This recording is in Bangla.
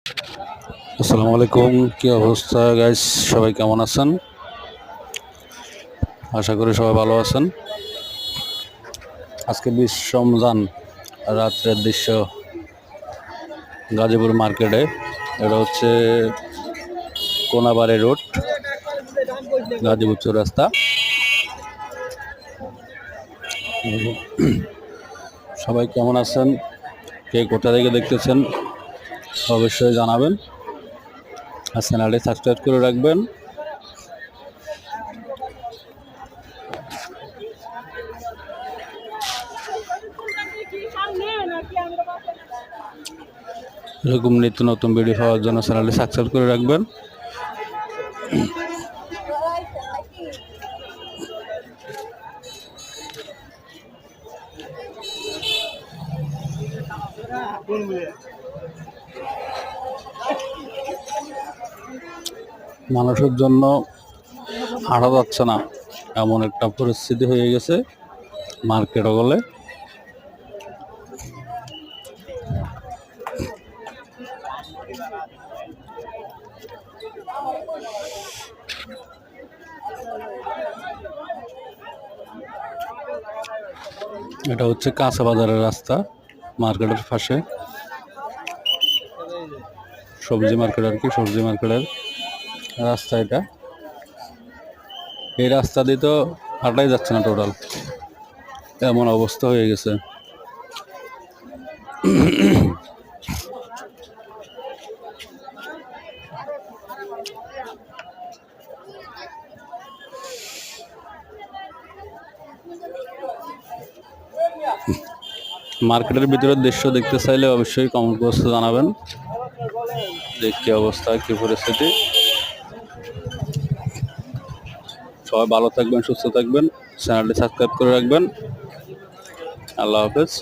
আসসালামু আলাইকুম, কি অবস্থা গাইস? সবাই কেমন আছেন? আশা করি সবাই ভালো আছেন। আজকে 20 রমজান রাত্রের দৃশ্য গাজীপুর মার্কেটে। এটা হচ্ছে কোনাবাড়ি রোড, গাজীপুর চৌরাস্তা। সবাই কেমন আছেন? কে কোথা থেকে দেখতেছেন অবশ্যই জানাবেন, আর চ্যানেলটি সাবস্ক্রাইব করে রাখবেন। এরকম নিত্য নতুন ভিডিও পাওয়ার জন্য চ্যানেলটি সাবস্ক্রাইব করে রাখবেন। মানুষের জন্য হাঁটা যাচ্ছে না, এমন একটা পরিস্থিতি হয়ে গেছে মার্কেট বলে। এটা হচ্ছে কাঁচা বাজারের রাস্তা, মার্কেটের পাশে সবজি মার্কেট আর কি, সবজি মার্কেটের রাস্তা এটা। এই রাস্তা দিয়ে তো হাঁটাই যাচ্ছে না, টোটাল এমন অবস্থা হয়ে গেছে। মার্কেটের ভিতরের দৃশ্য দেখতে চাইলে অবশ্যই কমেন্ট বক্সে জানাবেন যে কি অবস্থা, কি পরিস্থিতি। সবাই ভালো থাকবেন, সুস্থ থাকবেন, চ্যানেলটি সাবস্ক্রাইব করে রাখবেন। আল্লাহ হাফেজ।